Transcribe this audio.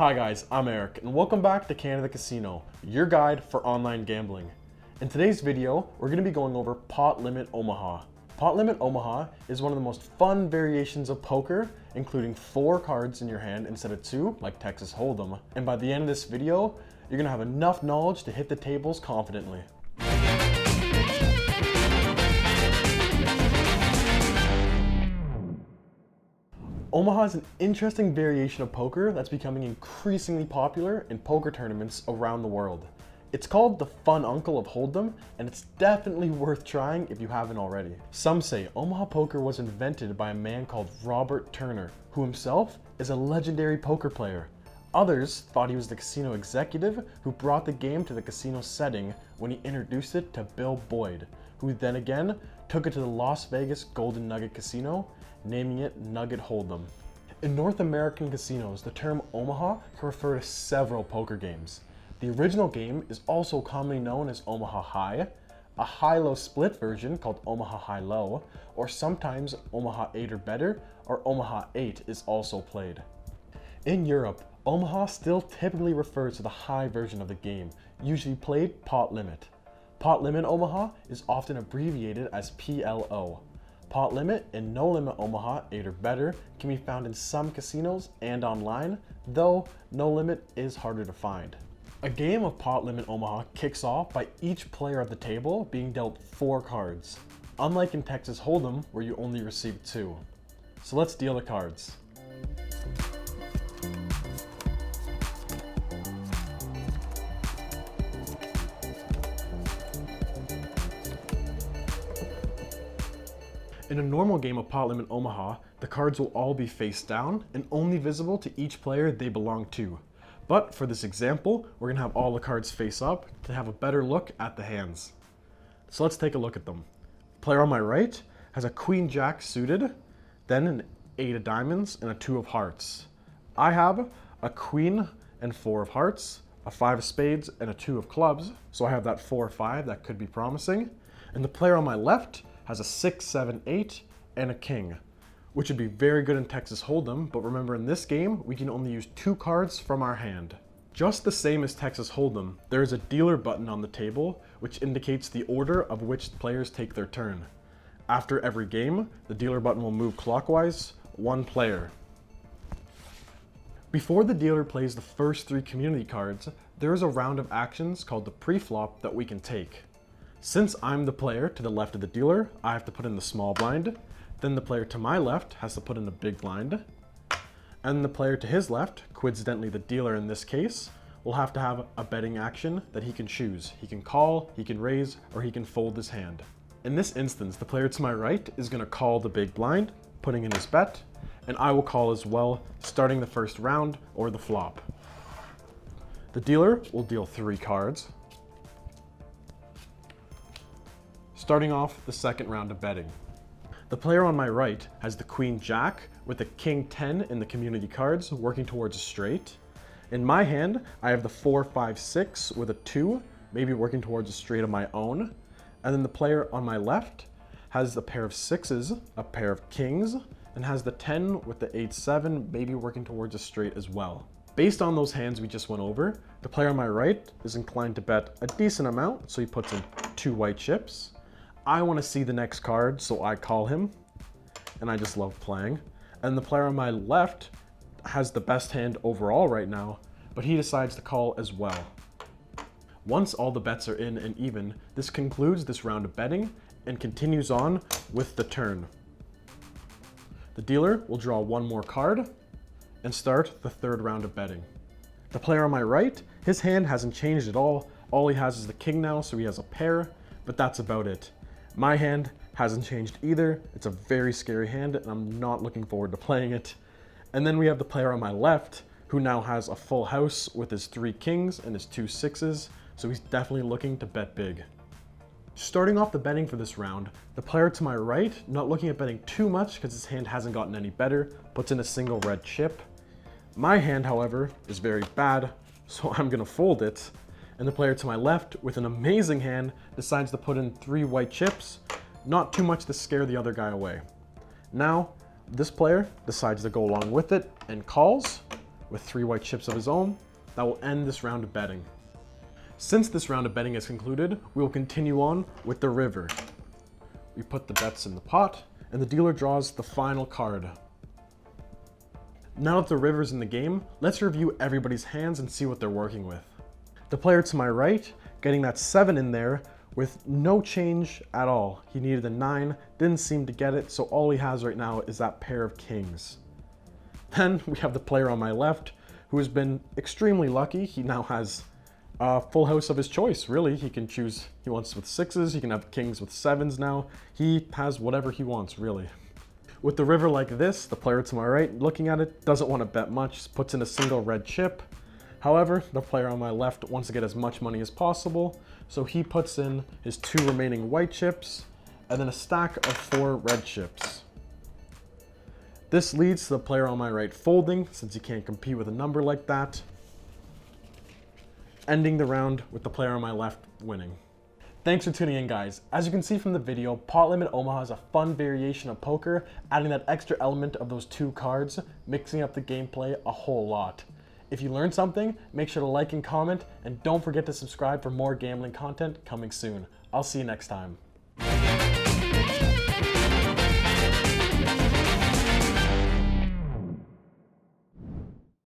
Hi guys, I'm Eric, and welcome back to CanadaCasino, your guide for online gambling. In today's video, we're going to be going over Pot Limit Omaha. Pot Limit Omaha is one of the most fun variations of poker, including 4 cards in your hand instead of 2, like Texas Hold'em. And by the end of this video, you're going to have enough knowledge to hit the tables confidently. Omaha is an interesting variation of poker that's becoming increasingly popular in poker tournaments around the world. It's called the fun uncle of Hold'em, and it's definitely worth trying if you haven't already. Some say Omaha poker was invented by a man called Robert Turner, who himself is a legendary poker player. Others thought he was the casino executive who brought the game to the casino setting when he introduced it to Bill Boyd, who then again took it to the Las Vegas Golden Nugget Casino, naming it Nugget Hold'em. In North American casinos, the term Omaha can refer to several poker games. The original game is also commonly known as Omaha High, a high-low split version called Omaha High-Low, or sometimes Omaha 8 or better, or Omaha 8 is also played. In Europe, Omaha still typically refers to the high version of the game, usually played pot limit. Pot Limit Omaha is often abbreviated as PLO. Pot Limit and No Limit Omaha 8 or better can be found in some casinos and online, though No Limit is harder to find. A game of Pot Limit Omaha kicks off by each player at the table being dealt 4 cards, unlike in Texas Hold'em where you only receive 2. So let's deal the cards. In a normal game of Pot Limit Omaha, the cards will all be face down and only visible to each player they belong to. But for this example, we're going to have all the cards face up to have a better look at the hands. So let's take a look at them. The player on my right has a Queen Jack suited, then an 8 of diamonds and a 2 of hearts. I have a Queen and 4 of hearts, a 5 of spades and a 2 of clubs, so I have that 4-5 that could be promising. And the player on my left has a 6, 7, 8 and a king, which would be very good in Texas Hold'em, but remember in this game, we can only use 2 cards from our hand. Just the same as Texas Hold'em, there is a dealer button on the table, which indicates the order of which players take their turn. After every game, the dealer button will move clockwise, 1 player. Before the dealer plays the first 3 community cards, there is a round of actions called the PREFLOP that we can take. Since I'm the player to the left of the dealer, I have to put in the small blind. Then the player to my left has to put in the big blind. And the player to his left, coincidentally the dealer in this case, will have to have a betting action that he can choose. He can call, he can raise, or he can fold his hand. In this instance, the player to my right is going to call the big blind, putting in his bet, and I will call as well, starting the first round or the flop. The dealer will deal 3 cards, starting off the second round of betting. The player on my right has the Queen Jack with the King 10 in the community cards working towards a straight. In my hand, I have the 4, 5, 6 with a 2, maybe working towards a straight of my own. And then the player on my left has a pair of 6s, a pair of kings, and has the 10 with the 8, 7, maybe working towards a straight as well. Based on those hands we just went over, the player on my right is inclined to bet a decent amount, so he puts in 2 white chips. I want to see the next card, so I call him, and I just love playing. And the player on my left has the best hand overall right now, but he decides to call as well. Once all the bets are in and even, this concludes this round of betting and continues on with the turn. The dealer will draw 1 more card and start the 3rd round of betting. The player on my right, his hand hasn't changed at all. All he has is the king now, so he has a pair, but that's about it. My hand hasn't changed either. It's a very scary hand and I'm not looking forward to playing it. And then we have the player on my left who now has a full house with his 3 kings and his 2 6s, so he's definitely looking to bet big. Starting off the betting for this round, the player to my right, not looking at betting too much because his hand hasn't gotten any better, puts in a single red chip. My hand, however, is very bad, so I'm gonna fold it. And the player to my left, with an amazing hand, decides to put in 3 white chips, not too much to scare the other guy away. Now, this player decides to go along with it and calls, with 3 white chips of his own. That will end this round of betting. Since this round of betting is concluded, we will continue on with the river. We put the bets in the pot, and the dealer draws the final card. Now that the river's in the game, let's review everybody's hands and see what they're working with. The player to my right, getting that 7 in there with no change at all. He needed a 9, didn't seem to get it, so all he has right now is that pair of kings. Then we have the player on my left, who has been extremely lucky. He now has a full house of his choice, really. He can choose, he wants with 6s, he can have kings with 7s now. He has whatever he wants, really. With the river like this, the player to my right, looking at it, doesn't want to bet much, puts in a single red chip. However, the player on my left wants to get as much money as possible, so he puts in his 2 remaining white chips, and then a stack of 4 red chips. This leads to the player on my right folding, since he can't compete with a number like that, ending the round with the player on my left winning. Thanks for tuning in, guys. As you can see from the video, Pot Limit Omaha is a fun variation of poker, adding that extra element of those 2 cards, mixing up the gameplay a whole lot. If you learned something, make sure to like and comment, and don't forget to subscribe for more gambling content coming soon. I'll see you next time.